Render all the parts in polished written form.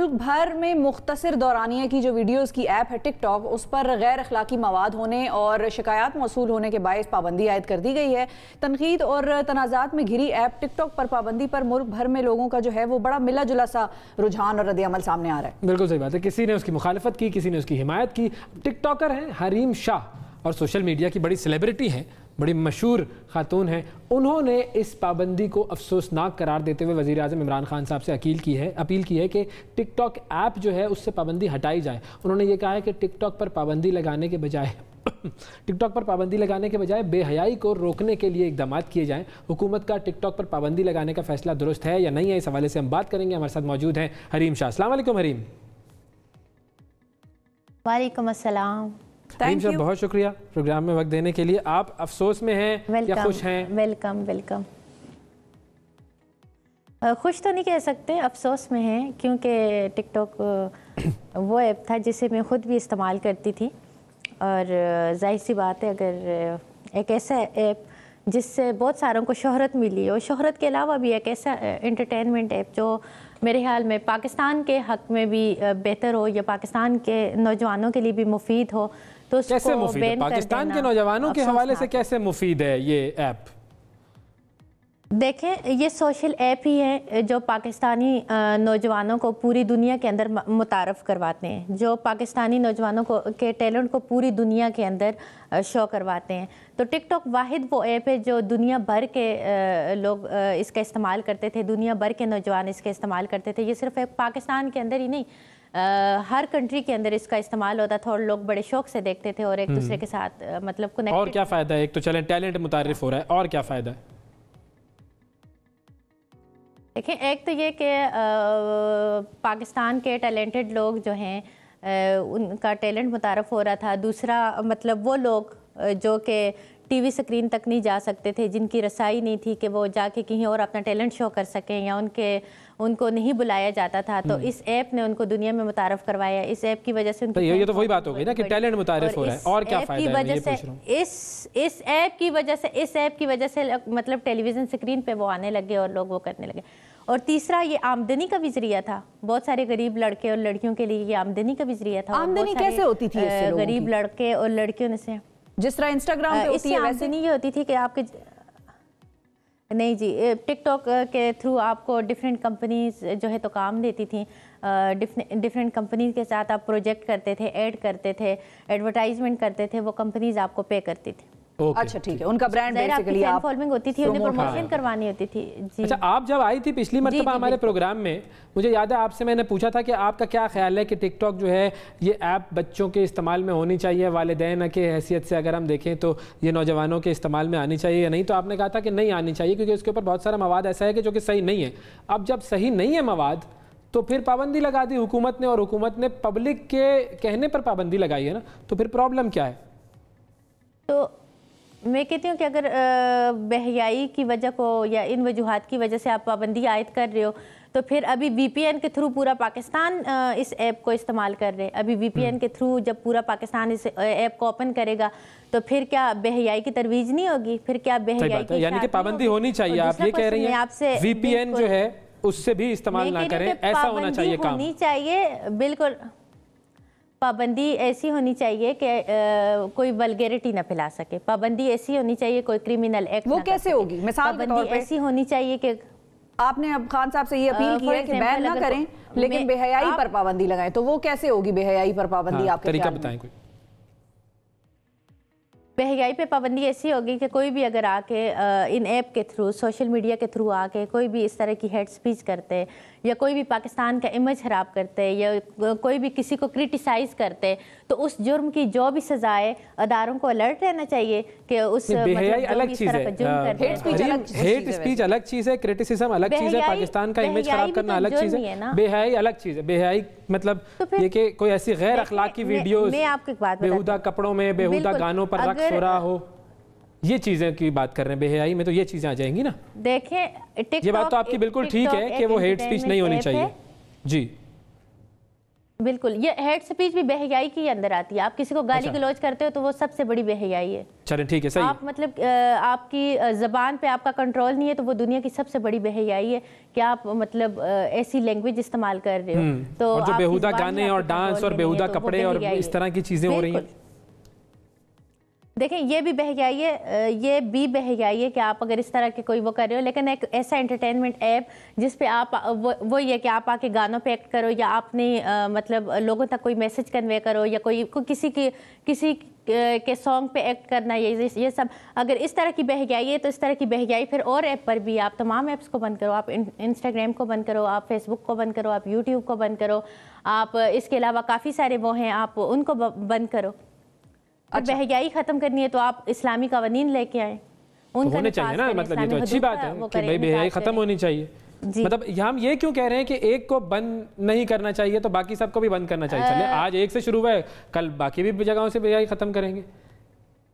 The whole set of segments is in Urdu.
ملک بھر میں مختصر دورانیہ کی جو ویڈیوز کی ایپ ہے ٹک ٹاک، اس پر غیر اخلاقی مواد ہونے اور شکایات موصول ہونے کے باعث پابندی عائد کر دی گئی ہے۔ تنقید اور تنازعات میں گھری ایپ ٹک ٹاک پر پابندی پر ملک بھر میں لوگوں کا جو ہے وہ بڑا ملا جلا سا رجحان اور رد عمل سامنے آ رہا ہے۔ بالکل صحیح بات ہے، کسی نے اس کی مخالفت کی، کسی نے اس کی حمایت کی۔ ٹک ٹاکر ہیں حریم شاہ اور سوشل میڈیا کی بڑی سیلیبریٹی ہیں، بڑی مشہور خاتون ہیں، انہوں نے اس پابندی کو افسوسناک قرار دیتے ہوئے وزیر اعظم عمران خان صاحب سے اپیل کی ہے کہ ٹک ٹاک ایپ جو ہے اس سے پابندی ہٹائی جائے۔ انہوں نے یہ کہا ہے کہ ٹک ٹاک پر پابندی لگانے کے بجائے بے حیائی کو روکنے کے لیے اقدامات کیے جائیں۔ حکومت کا ٹک ٹاک پر پابندی لگانے کا فیصلہ درست ہے یا نہیں ہے، اس حوالے سے ہم بات کریں گے۔ ہمارے ساتھ موجود ہیں حریم شاہ۔ السلام علیکم حریم۔ وعلیکم السلام۔ حریم شاہ بہت شکریہ پروگرام میں وقت دینے کے لیے۔ آپ افسوس میں ہیں یا خوش ہیں؟ ویلکم۔ خوش تو نہیں کہہ سکتے، افسوس میں ہیں، کیونکہ ٹک ٹاک وہ ایپ تھا جسے میں خود بھی استعمال کرتی تھی، اور ظاہر سی بات ہے اگر ایک ایسا ایپ جس سے بہت ساروں کو شہرت ملی، اور شہرت کے علاوہ بھی ایک ایسا انٹرٹینمنٹ ایپ جو میرے خیال میں پاکستان کے حق میں بھی بہتر ہو یا پاکستان کے نوجوانوں کے لیے بھی مفید ہو، تو اس کیسے کو مفید ہے؟ بین کر پاکستان دینا کے نوجوانوں کے حوالے سے افسوسناک ہے۔ کیسے مفید ہے یہ ایپ؟ دیکھیں، یہ سوشل ایپ ہی ہے جو پاکستانی نوجوانوں کو پوری دنیا کے اندر متعارف کرواتے ہیں، جو پاکستانی نوجوانوں کو کے ٹیلنٹ کو پوری دنیا کے اندر شو کرواتے ہیں۔ تو ٹک ٹاک واحد وہ ایپ ہے جو دنیا بھر کے لوگ اس کا استعمال کرتے تھے، دنیا بھر کے نوجوان اس کا استعمال کرتے تھے۔ یہ صرف ایک پاکستان کے اندر ہی نہیں، ہر کنٹری کے اندر اس کا استعمال ہوتا تھا، اور لوگ بڑے شوق سے دیکھتے تھے اور ایک دوسرے کے ساتھ مطلب کنیکٹ۔ اور کیا فائدہ ہے؟ ایک تو چلیں ٹیلنٹ متعارف ہو رہا ہے، اور کیا فائدہ ہے؟ دیکھیں، ایک تو یہ کہ پاکستان کے ٹیلنٹڈ لوگ جو ہیں ان کا ٹیلنٹ متعارف ہو رہا تھا۔ دوسرا مطلب وہ لوگ جو کہ ٹی وی سکرین تک نہیں جا سکتے تھے، جن کی رسائی نہیں تھی کہ وہ جا کے کہیں اور اپنا ٹیلنٹ شو کر سکیں، یا ان کو نہیں بلایا جاتا تھا، تو اس ایپ نے ان کو دنیا میں متعارف کروایا۔ اس ایپ کی وجہ سے یہ تو وہی بات ہو گئی نا کہ ٹیلنٹ متعارف ہو رہا ہے، اور کیا فائدہ ہے؟ یہ پوچھ رہا ہوں۔ اس ایپ کی وجہ سے مطلب ٹیلی ویژن سکرین پہ وہ آنے لگے اور لوگ وہ کرنے لگے۔ اور تیسرا، یہ آمدنی کا بھی ذریعہ تھا، بہت سارے غریب لڑکے اور لڑکیوں کے لیے یہ آمدنی کا بھی ذریعہ تھا۔ آمدنی کیسے ہوتی تھی اس سے لوگوں کی؟ غریب لڑکے اور لڑکیوں سے جس طرح انسٹاگرام پہ ہوتی ہے ویسے آمدنی یہ ہوتی تھی کہ آپ کے نہیں جی، ٹک ٹاک کے تھرو آپ کو ڈفرینٹ کمپنیز جو ہے تو کام دیتی تھیں، ڈفرینٹ کمپنیز کے ساتھ آپ پروجیکٹ کرتے تھے، ایڈ کرتے تھے، ایڈورٹائزمنٹ کرتے تھے، وہ کمپنیز آپ کو پے کرتی تھی۔ اچھا ٹھیک ہے، ان کا برانڈ بیسیکلی آپ فالوئنگ ہوتی تھی، انہیں پروموشن کروانی ہوتی تھی۔ اچھا، آپ جب آئی تھی پچھلی مرتبہ ہمارے پروگرام میں، مجھے یاد ہے آپ سے میں نے پوچھا تھا کہ آپ کا کیا خیال ہے کہ ٹک ٹاک جو ہے یہ ایپ بچوں کے استعمال میں ہونی چاہیے، والدین کے حیثیت سے اگر ہم دیکھیں تو یہ نوجوانوں کے استعمال میں آنی چاہیے یا نہیں؟ تو آپ نے کہا تھا کہ نہیں آنی چاہیے، کیونکہ اس کے اوپر بہت سارا مواد ایسا ہے کہ جو کہ صحیح نہیں ہے۔ اب جب صحیح نہیں ہے مواد تو پھر پابندی لگا دی حکومت نے، اور حکومت نے پبلک کے کہنے پر پابندی لگائی ہے نا، تو پھر پرابلم کیا ہے؟ تو میں کہتی ہوں کہ اگر بے حیائی کی وجہ کو یا ان وجوہات کی وجہ سے آپ پابندی عائد کر رہے ہو، تو پھر ابھی وی پی این کے تھرو پورا پاکستان اس ایپ کو استعمال کر رہے ہیں۔ ابھی وی پی این کے تھرو جب پورا پاکستان اس ایپ کو اوپن کرے گا تو پھر کیا بے حیائی کی ترویج نہیں ہوگی؟ پھر کیا بے حیائی کی یعنی کہ پابندی ہونی چاہیے؟ آپ یہ کہہ رہی ہیں وی پی این جو ہے اس سے بھی استعمال نہ کریں، ایسا ہونا چاہیے کام؟ ہونی چاہیے، بالکل پابندی ایسی ہونی چاہیے کہ کوئی ولگیرٹی نہ پھیلا سکے، پابندی ایسی ہونی چاہیے کوئی کرمینل ایکٹ وہ کیسے ہوگی؟ مثال کے طور پہ ایسی ہونی چاہیے کہ آپ نے اب خان صاحب سے یہ اپیل کی ہے کہ بین نہ کریں لیکن بے حیائی پر پابندی لگائیں، تو وہ کیسے ہوگی بے حیائی پر پابندی؟ آپ کے طریقہ بتائیں کوئی۔ بے حیائی پہ پابندی ایسی ہوگی کہ کوئی بھی اگر آ کے ان ایپ کے تھرو، سوشل میڈیا کے تھرو آ کے کوئی بھی اس طرح کی ہیڈ سپیچ کرتے، یا کوئی بھی پاکستان کا امیج خراب کرتے، یا کوئی بھی کسی کو کرٹیسائز کرتے، تو اس جرم کی جو بھی سزا ہے اداروں کو الرٹ رہنا چاہیے کہ اس بے حیائی الگ چیز ہے، ہیٹ سپیچ الگ چیز ہے، کرٹیسزم الگ چیز ہے، پاکستان کا امیج خراب کرنا الگ چیز ہے، بے حیائی الگ چیز ہے۔ بے حیائی مطلب یہ کہ کوئی ایسی غیر اخلاقی ویڈیوز، بیہودہ کپڑوں میں، بیہودہ گانوں پر رقص ہو رہا ہو، یہ چیزیں کی بات کر رہے ہیں۔ بے حیائی میں تو یہ چیزیں آ جائیں گی نا۔ دیکھیں، یہ بات تو آپ کی بالکل ٹھیک ہے کہ وہ ہیٹ سپیچ نہیں ہونی چاہیے۔ جی بالکل، یہ ہیٹ سپیچ بھی بے حیائی کی اندر آتی ہے. آپ کسی کو گالی گلوچ کرتے ہو تو وہ سب سے بڑی بے حیائی ہے. چلیں ٹھیک ہے، صحیح. آپ مطلب آپ کی زبان پہ آپ کا کنٹرول نہیں ہے تو وہ دنیا کی سب سے بڑی بے حیائی ہے کہ آپ مطلب ایسی لینگویج استعمال کر رہے ہو. تو جو بیہودہ گانے اور ڈانس اور بیہودہ کپڑے اور اس طرح کی چیزیں ہو رہی ہیں. دیکھیں یہ بھی بے حیائی ہے، یہ بھی بے حیائی ہے کہ آپ اگر اس طرح کے کوئی وہ کر رہے ہو، لیکن ایک ایسا انٹرٹینمنٹ ایپ جس پہ آپ وہ یہ کہ آپ آ کے گانوں پہ ایکٹ کرو یا آپ نے مطلب لوگوں تک کوئی میسج کنوے کرو یا کوئی کسی کے سانگ پہ ایکٹ کرنا، یہ سب اگر اس طرح کی بے حیائی ہے تو اس طرح کی بے حیائی پھر اور ایپ پر بھی. آپ تمام ایپس کو بند کرو، آپ انسٹاگرام کو بند کرو، آپ فیس بک کو بند کرو، آپ یوٹیوب کو بند کرو، آپ اس کے علاوہ کافی سارے وہ ہیں آپ ان کو بند کرو. بے حیائی ختم کرنی ہے تو آپ اسلامی قوانین لے کے آئیں. ہونے چاہیے نا، مطلب یہ تو اچھی بات ہے کہ بھائی بے حیائی ختم ہونی چاہیے. مطلب ہم یہ کیوں کہہ رہے ہیں کہ ایک کو بند نہیں کرنا چاہیے تو باقی سب کو بھی بند کرنا چاہیے؟ چلے آج ایک سے شروع ہے، کل باقی بھی جگہوں سے بے حیائی ختم کریں گے.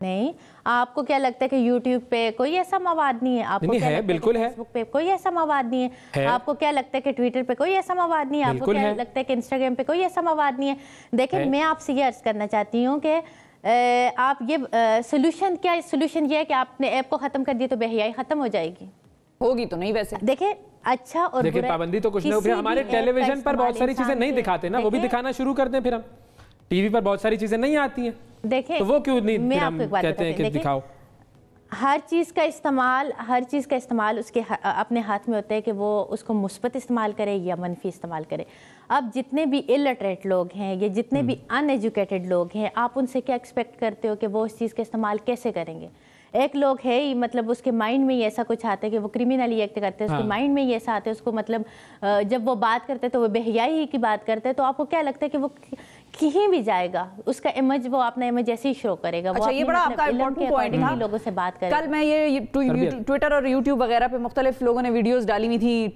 نہیں، آپ کو کیا لگتا ہے کہ یوٹیوب پہ کوئی ایسا مواد نہیں ہے؟ آپ کو کیا لگتا ہے کہ فیس بک پہ کوئی ایسا مواد نہیں ہے؟ آپ کو کیا لگتا ہے کہ ٹویٹر پہ کوئی ایسا مواد نہیں ہے؟ آپ کو کیا لگتا ہے کہ انسٹاگرام پہ کوئی ایسا مواد نہیں ہے؟ دیکھیں میں آپ سے یہ عرض کرنا چاہتی ہوں کہ آپ یہ سولوشن کیا، سولوشن یہ ہے کہ آپ نے ایپ کو ختم کر دیا تو بے حیائی ختم ہو جائے گی؟ ہوگی تو نہیں. ویسے دیکھیں اچھا اور دیکھیں پابندی تو کچھ نہیں ہوگی. ہمارے ٹیلی ویژن پر بہت ساری چیزیں نہیں دکھاتے نا، وہ بھی دکھانا شروع کر دیں. پھر ہم ٹی وی پر بہت ساری چیزیں نہیں آتی ہیں تو وہ کیوں نہیں ہم کہتے ہیں کہ دکھاؤ؟ ہر چیز کا استعمال اس کے اپنے ہاتھ میں ہوتا ہے کہ وہ اس کو مثبت استعمال کرے یا منفی استعمال کرے. اب جتنے بھی الٹریٹ لوگ ہیں یا جتنے بھی ان ایجوکیٹڈ لوگ ہیں، آپ ان سے کیا ایکسپیکٹ کرتے ہو کہ وہ اس چیز کا استعمال کیسے کریں گے؟ ایک لوگ ہے ہی مطلب اس کے مائنڈ میں ہی ایسا کچھ آتا ہے کہ وہ کرمینلی ایکٹ کرتے ہیں، اس کے مائنڈ میں ہی ایسا آتا ہے، اس کو مطلب جب وہ بات کرتے ہیں تو وہ بے حیائی کی بات کرتے ہیں، تو آپ کو کیا لگتا ہے کہ وہ کہیں بھی جائے گا اس کا امیج، وہ اپنا امیج ایسے ہی شو کرے گا. اچھا، یہ بڑا آپ کا امپورٹنٹ پوائنٹ تھا. لوگوں سے بات کریں. کل میں یہ ٹویٹر اور یوٹیوب وغیرہ پہ مختلف لوگوں نے ویڈیوز ڈالی ہوئی تھی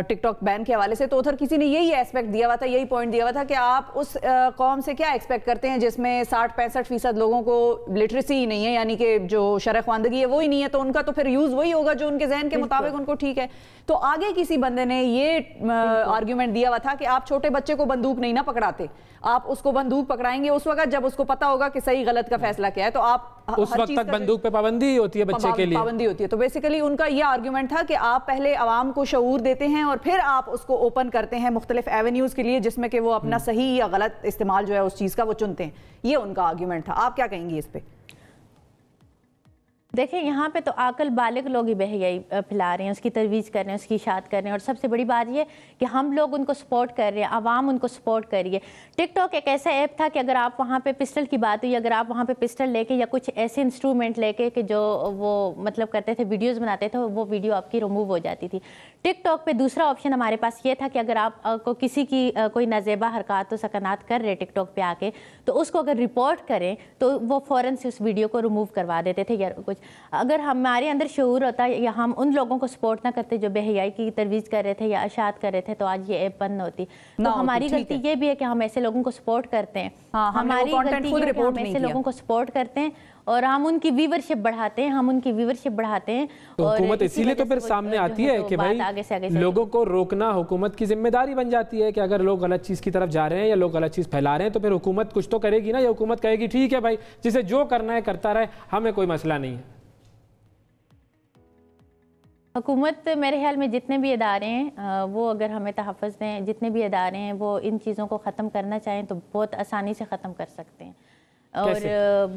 ٹک ٹاک بین کے حوالے سے، تو ادھر کسی نے یہی ایسپیکٹ دیا ہوا تھا، یہی پوائنٹ دیا ہوا تھا کہ آپ اس قوم سے کیا ایکسپیکٹ کرتے ہیں جس میں 60-65% لوگوں کو لٹریسی ہی نہیں ہے، یعنی کہ جو شرح خواندگی ہے وہ ہی نہیں ہے، تو ان کا تو پھر یوز وہی ہوگا جو ان کے ذہن کے مطابق ان کو ٹھیک ہے. تو آگے کسی بندے نے یہ آرگیومنٹ دیا ہوا تھا کہ آپ چھوٹے بچے کو بندوق نہیں نہ پکڑاتے، آپ اس کو بندوق پکڑائیں گے اس وقت جب اس کو پتا ہوگا کہ صحیح غلط کا فیصلہ کیا ہے. تو آپ اس وقت تک بندوق پہ پابندی ہوتی ہے بچے کے لیے، پابندی ہوتی ہے. تو بیسیکلی ان کا یہ آرگیومنٹ تھا کہ آپ پہلے عوام کو شعور دیتے ہیں اور پھر آپ اس کو اوپن کرتے ہیں مختلف ایونیوز کے لیے جس میں کہ وہ اپنا صحیح یا غلط استعمال جو ہے اس چیز کا وہ چنتے ہیں. یہ ان کا آرگیومنٹ تھا. آپ کیا کہیں گی اس پہ؟ دیکھیں یہاں پہ تو عاقل بالغ لوگ ہی بے حیائی پھیلا رہے ہیں، اس کی ترویج کر رہے ہیں، اس کی اشاعت کر رہے ہیں. اور سب سے بڑی بات یہ کہ ہم لوگ ان کو سپورٹ کر رہے ہیں، عوام ان کو سپورٹ کر رہی ہے. ٹک ٹاک ایک ایسا ایپ تھا کہ اگر آپ وہاں پہ پسٹل کی بات ہوئی، اگر آپ وہاں پہ پسٹل لے کے یا کچھ ایسے انسٹرومنٹ لے کے کہ جو وہ مطلب کرتے تھے ویڈیوز بناتے تھے، وہ ویڈیو آپ کی ریموو ہو جاتی تھی. ٹک ٹاک پہ دوسرا آپشن ہمارے پاس یہ تھا کہ اگر آپ کو کسی کی کوئی نازیبا حرکات و سکنات کر رہے ٹک ٹاک پہ آ کے، تو اس کو اگر رپورٹ کریں تو وہ فوراً سے اس ویڈیو کو ریموو کروا دیتے تھے یا کچھ. اگر ہمارے اندر شعور ہوتا یا ہم ان لوگوں کو سپورٹ نہ کرتے جو بے حیائی کی ترویج کر رہے تھے یا اشاعت کر رہے تھے، تو آج یہ ایپ بند نہ ہوتی. تو ہماری غلطی یہ بھی ہے کہ ہم ایسے لوگوں کو سپورٹ کرتے ہیں. ہماری غلطی یہ ہے کہ ہم ایسے لوگوں کو سپورٹ کرتے ہیں اور ہم ان کی ویورشپ بڑھاتے ہیں. تو حکومت اسی لیے تو پھر سامنے آتی ہے کہ بھائی لوگوں کو روکنا حکومت کی ذمہ داری بن جاتی ہے کہ اگر لوگ غلط چیز کی طرف جا رہے ہیں یا لوگ غلط چیز پھیلا رہے ہیں تو پھر حکومت کچھ تو کرے گی نا. یا حکومت کہے گی ٹھیک ہے بھائی جسے جو کرنا ہے کرتا رہے، ہمیں کوئی مسئلہ نہیں ہے. حکومت میرے خیال میں جتنے بھی ادارے ہیں وہ اگر ہمیں تحفظ دیں، جتنے بھی ادارے ہیں وہ ان چیزوں کو ختم کرنا چاہیں تو بہت آسانی سے ختم کر سکتے ہیں اور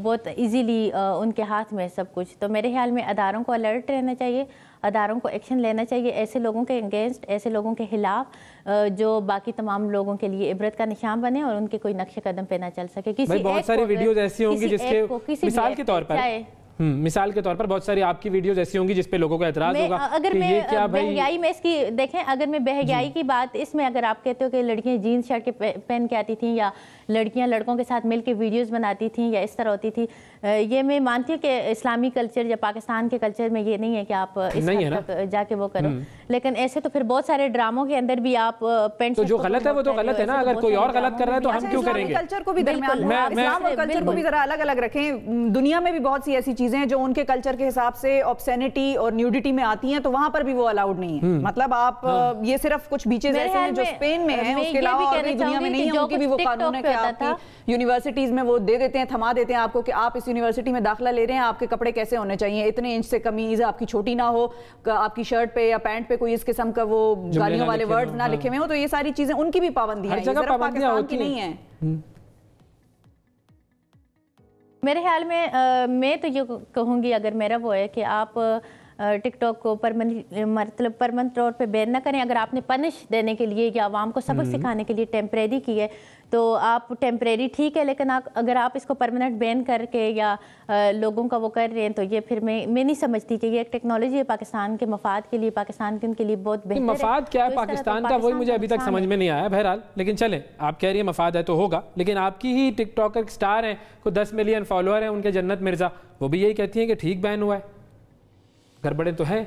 بہت ایزیلی ان کے ہاتھ میں سب کچھ. تو میرے خیال میں اداروں کو الرٹ رہنا چاہیے، اداروں کو ایکشن لینا چاہیے ایسے لوگوں کے اگینسٹ، ایسے لوگوں کے خلاف جو باقی تمام لوگوں کے لیے عبرت کا نشان بنے اور ان کے کوئی نقش قدم پہ نہ چل سکے. بہت ساری ویڈیوز ایسی ہوں گی جس کے مثال کے طور پر بہت ساری آپ کی ویڈیوز ایسی ہوں گی جس پہ لوگوں کا اعتراض ہوگا. اگر میں بے حیائی میں اس کی دیکھیں، اگر میں بے حیائی کی بات اس میں اگر آپ کہتے ہو کہ لڑکیاں جینز شرٹ کے پہن کے آتی تھیں یا لڑکیاں لڑکوں کے ساتھ مل کے ویڈیوز بناتی تھیں یا اس طرح ہوتی تھی، یہ میں مانتی ہوں کہ اسلامی کلچر یا پاکستان کے کلچر میں یہ نہیں ہے کہ آپ اس حد تک جا کے وہ کرو. لیکن ایسے تو پھر بہت سارے ڈراموں کے اندر بھی آپ پینٹ تو جو غلط ہے وہ تو غلط ہے نا. اگر کوئی اور غلط کر رہا ہے تو ہم کیوں کریں گے؟ کلچر کو بھی درمیان، اسلام اور کلچر کو بھی ذرا الگ الگ رکھیں. دنیا میں بھی بہت سی ایسی چیزیں چیزیں جو ان کے کلچر کے حساب سے آبسینٹی اور نیوڈیٹی میں آتی ہیں تو وہاں پر بھی وہ الاؤڈ نہیں ہے. مطلب آپ یہ صرف کچھ بیچز ایسے ہیں جو اسپین میں ہیں, اس کے علاوہ اور دنیا میں نہیں ہے. ان کی بھی وہ قانون ہے کہ آپ کی یونیورسٹیز میں وہ دے دیتے ہیں, تھما دیتے ہیں آپ کو کہ آپ اس یونیورسٹی میں داخلہ لے رہے ہیں, آپ کے کپڑے کیسے ہونے چاہیے, اتنے انچ سے قمیض آپ کی چھوٹی نہ ہو, آپ کی شرٹ پہ یا پینٹ پہ کوئی اس قسم کا وہ گالیوں والے ورڈ نہ لکھے ہوئے ہو. تو یہ ساری چیزیں ان کی بھی پابندیاں ہیں, صرف پاکستان کی نہیں ہیں. میرے خیال میں تو یہ کہوں گی, اگر میرا وہ ہے کہ آپ ٹک ٹاک کو پرمنٹ طور پہ بین نہ کریں. اگر آپ نے پنش دینے کے لیے یا عوام کو سبق سکھانے کے لیے ٹیمپریری کی ہے تو آپ ٹیمپریری ٹھیک ہے, لیکن اگر آپ اس کو پرماننٹ بین کر کے یا لوگوں کا وہ کر رہے ہیں تو یہ پھر میں نہیں سمجھتی کہ یہ ایک ٹیکنالوجی ہے پاکستان کے مفاد کے لیے, پاکستان کے لیے بہت بہتر ہے. مفاد کیا ہے پاکستان کا, وہی مجھے ابھی تک سمجھ میں نہیں آیا. بہرحال لیکن چلیں, آپ کہہ رہی ہیں مفاد ہے تو ہوگا, لیکن آپ کی ہی ٹک ٹاکر سٹار ہیں, کوئی 10 ملین فالوور ہیں ان کے, جنت مرزا, وہ بھی یہی کہتی ہیں کہ ٹھیک بین ہوا ہے, گڑبڑیں تو ہیں.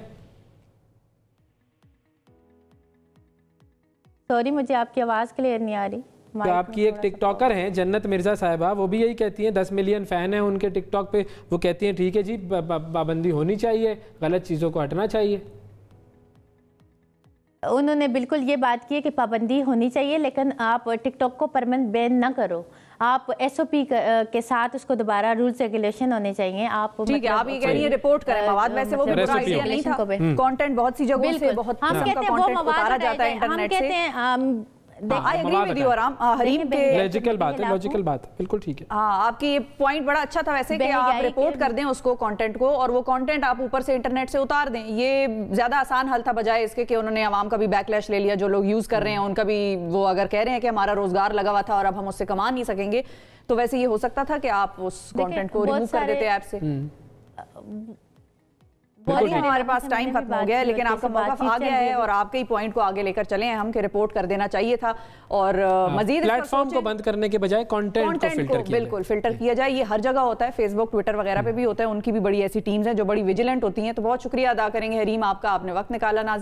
سوری مجھے آپ کی آواز کلیئر نہیں آ رہی. آپ کی ایک ٹک ٹاکر ہیں جنت مرزا صاحبہ, وہ بھی یہی کہتی ہیں, 10 ملین فین ہیں ان کے ٹک ٹاک پہ, وہ کہتی ہیں ٹھیک ہے جی پابندی ہونی چاہیے, غلط چیزوں کو ہٹنا چاہیے. انہوں نے بالکل یہ بات کی ہے کہ پابندی ہونی چاہیے, لیکن آپ ٹک ٹاک کو پرماننٹ بین نہ کرو, آپ ایس او پی کے ساتھ اس کو دوبارہ رولز ریگولیشن ہونے چاہیے. آپ ٹھیک ہے, آپ یہ کہہ رہی ہیں رپورٹ کریں مواد, ویسے وہ برا آئیڈیا نہیں تھا. کانٹینٹ بہت سی جگہوں سے بہت قسم کا کانٹینٹ اتارا جاتا ہے انٹرنیٹ سے. لاجیکل بات ہے, بالکل ٹھیک ہے. ہاں, آپ کی یہ پوائنٹ بڑا اچھا تھا ویسے کہ آپ رپورٹ کر دیں اس کو کانٹینٹ کو, اور وہ کانٹینٹ آپ اوپر سے انٹرنیٹ سے اتار دیں. یہ زیادہ آسان حل تھا بجائے اس کے کہ انہوں نے عوام کا بھی بیک لیش لے لیا, جو لوگ یوز کر رہے ہیں ان کا بھی, وہ اگر کہہ رہے ہیں کہ ہمارا روزگار لگا ہوا تھا اور اب ہم اس سے کما نہیں سکیں گے, تو ویسے یہ ہو سکتا تھا کہ آپ اس کانٹینٹ کو ریموو کر دیتے ایپ سے. ہمارے پاس ٹائم ختم ہو گیا ہے, لیکن آپ کا موقف آ گیا ہے اور آپ کے ہی پوائنٹ کو آگے لے کر چلیں ہم کہ رپورٹ کر دینا چاہیے تھا, اور مزید پلیٹ فارم کو بند کرنے کے بجائے کانٹینٹ کو فلٹر کیا جائے. بالکل فلٹر کیا جائے. یہ ہر جگہ ہوتا ہے, فیس بک ٹویٹر وغیرہ پہ بھی ہوتا ہے, ان کی بھی بڑی ایسی ٹیمز ہیں جو بڑی ویجیلنٹ ہوتی ہیں. تو بہت شکریہ ادا کریں گے حریم آپ کا, آپ نے وقت نکالا. ناظرین